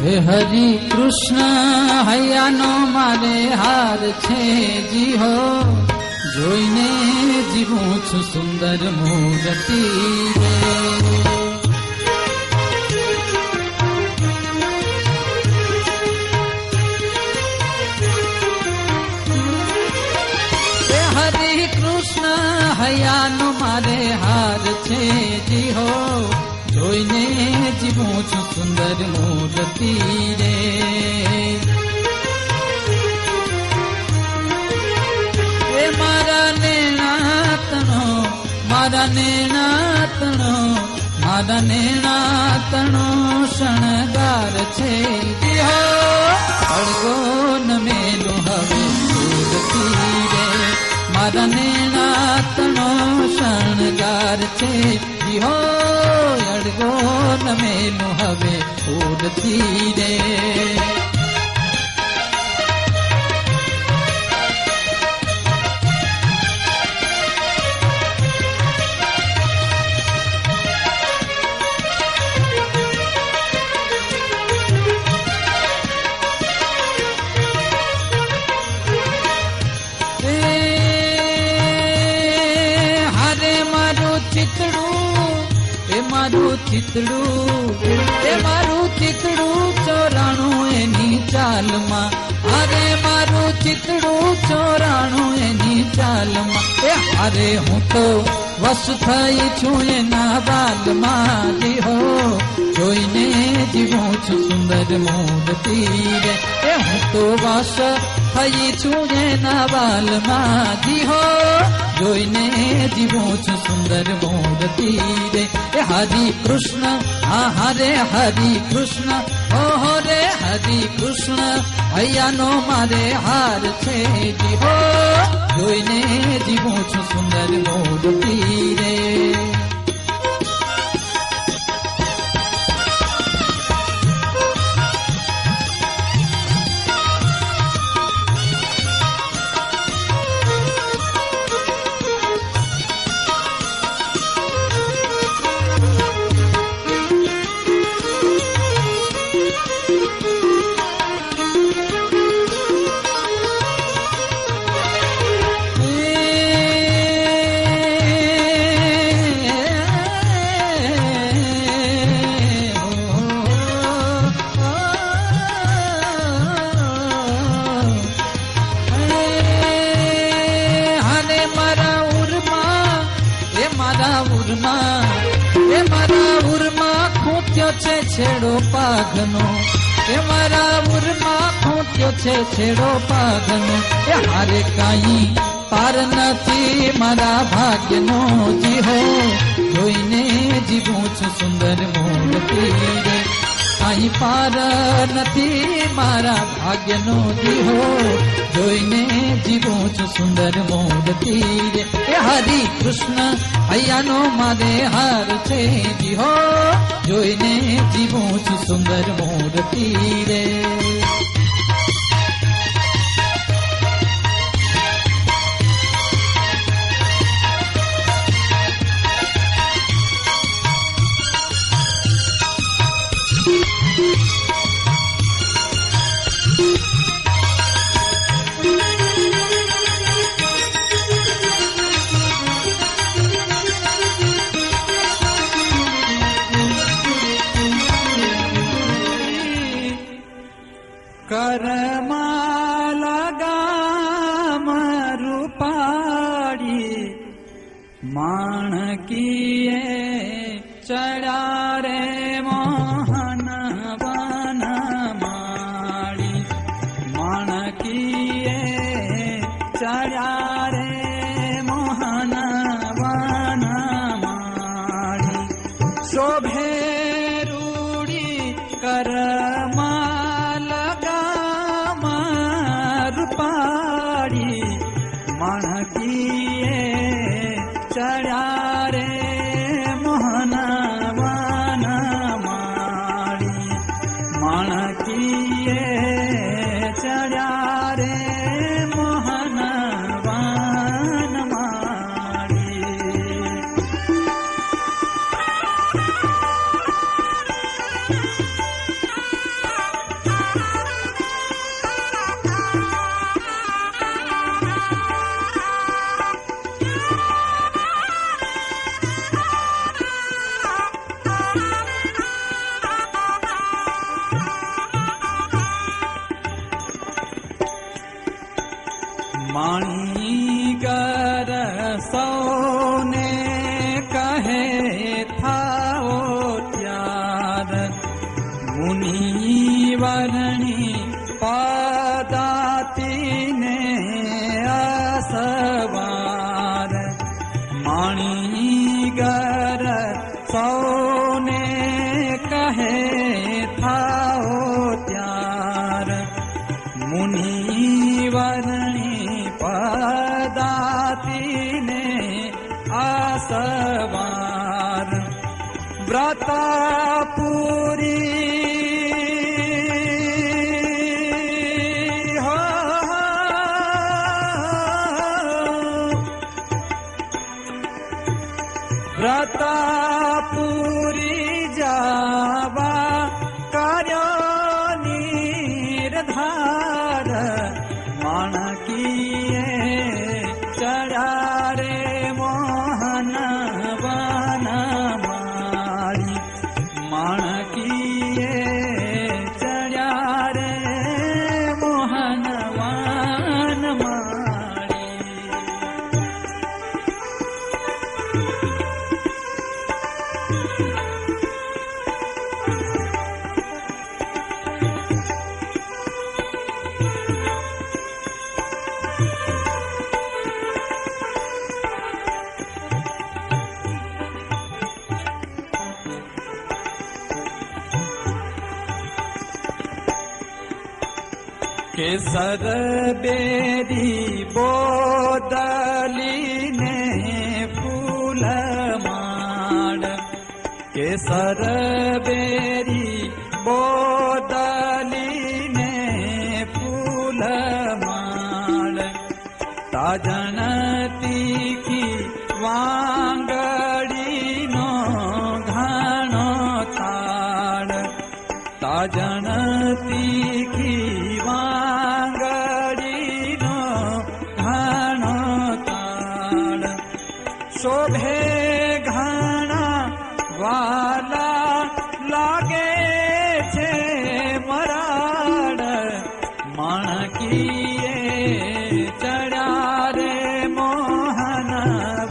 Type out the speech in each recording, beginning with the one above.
હે હરિ કૃષ્ણ હૈયાનો મારે હાર છે જી હો, જોઈને જીવું છું સુંદર મૂર્તિ રે. હરે કૃષ્ણ હૈયાનો મારે હાર છે જી હો, જોઈને જીવું છું સુંદર મૂર્તિ રે. એ મારા નેણાતણો, મારા નેણાતણો, મારા નેણાતણો શણગાર છે જી હો, અડગો ન મેલો હવે મૂર્તિ રે. મારા નેણાતણો શણગાર છે જી હો, અડગો ન મેલો હવે મૂર્તિ રે. મારું ચિતડું ચોરાણું એની ચાલમાં, અરે મારું ચિતડું ચોરાણું એની ચાલમાં. એ અરે હું તો વસ થઈ છું એના બાલમાં જી હો, જોઈને જીવું છું સુંદર મૂર્તિ રે. એ હું તો વસ થઈ છું એના બાલમાં જી હો, જોઈને જીવું છું સુંદર મૂર્તિ રે. એ હરિ કૃષ્ણ હા હરે હરિ કૃષ્ણ, ઓહો રે હરિ કૃષ્ણ હૈયાનો મારે હાર છે જી હો, જોઈને જીવું છું સુંદર મૂર્તિ રે. છેડો પાઘનો, એ મારા ઉરમાં ખૂટ્યો છે છેડો પાઘનો. એ હારે કાંઈ પાર નથી મારા ભાગ્યનો જી હો, જોઈને જીવું છું સુંદર મૂર્તિ રે. કાંઈ પાર નથી મારા ભાગ્યનો જી હો, જોઈને જીવું છું સુંદર મૂર્તિ રે. એ હરિ કૃષ્ણ હૈયાનો મારે હાર છે જી હો, જોઈને જીવું છું સુંદર મૂર્તિ રે. કરમાં લગામ રૂપાડી, માણકીએ ચડ્યા રે મોહન વન માળી. માણકીએ ચડ્યા રે મોહન વન માળી. શોભે રૂડી કરમાં માણકીએ ચડ્યા રે મોહન વન માળી. માણકીએ ચડ્યા રે મોહન વન માળી. माणीगर सौने कहे थाओ त्यार मुनिवरणी पदाती ने असवार माणीगर सौने कहे थाओ त्यार मुनिवरणी पदाती ने आसवार व्रतापुरी व्रतापुरी जावा कार्य निर्धार माणकीए चढ़ा रे मोहन वनमाली माणकीए चढ़ा रे मोहन वनमाली केसर बेरी बोदली ने फूल माड़ केसर बेरी बोदली ने फूल माड़ ताजन तीखी वांगड़ी नो घाणो ताड़ ताजन तीखी वांगड़ीनो घाणो ताड़ शोभे घाणा वाला लागे छे मराड़ माणकीए चढ़ा रे मोहन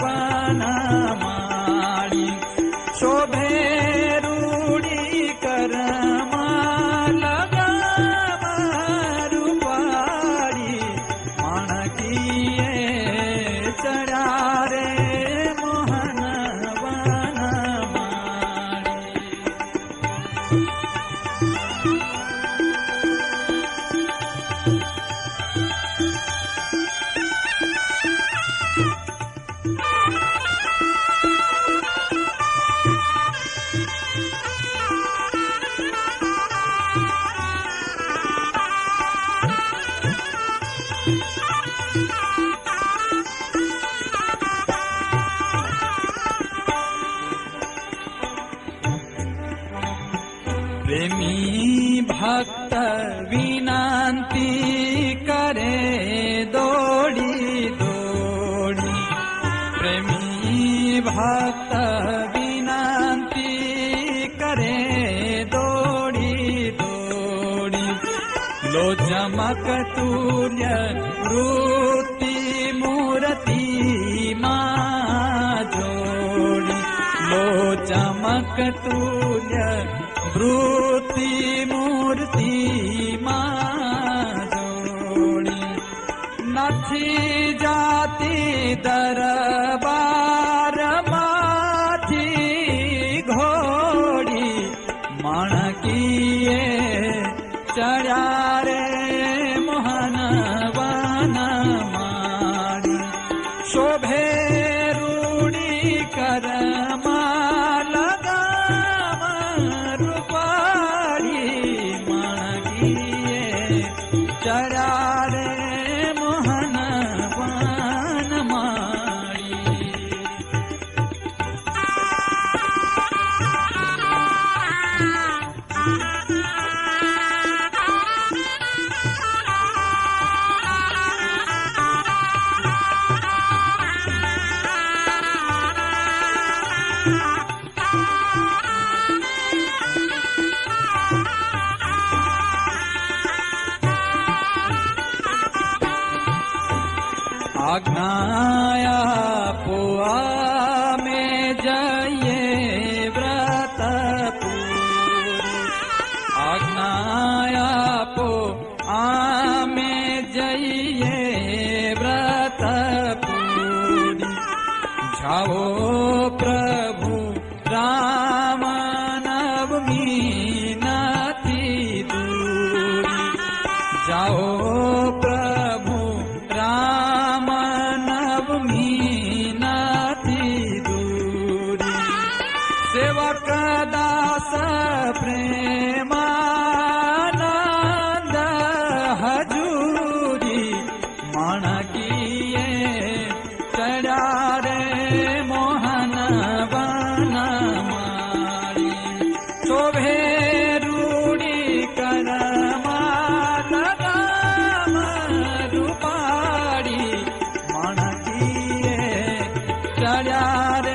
वनमाली शोभे रूढ़ी करमा प्रेमी भक्त विनंती करे दौड़ी दौड़ी प्रेमी भक्त विनंती करे दौड़ी दौड़ी लो चमक तुल्य वृत्ति मूर्ति मां जोड़ी लो चमक तुल्य वृत्ति मूर्ति मां जोड़ी नथी जाती दरबार माथी घोड़ी माणकीए चढ़ा रे मोहन वनमाली शोभे रूढ़ी करमा चढ़ा रे मोहन वनमाली आज्ञाया पुआ में जये व्रत पूरी आज्ञाया पुआ में जये व्रत पूरी जाओ प्रभु राम नवमी नाती दूरी जाओ प्रभु राम नवमी नाती दूरी सेवक दास प्रेमानंद हजूरी माणकीए चढ़ा रे मोहन बन मारी शोभे रूढ़ी कर माता रूपाड़ी माणकीए चढ़ा रे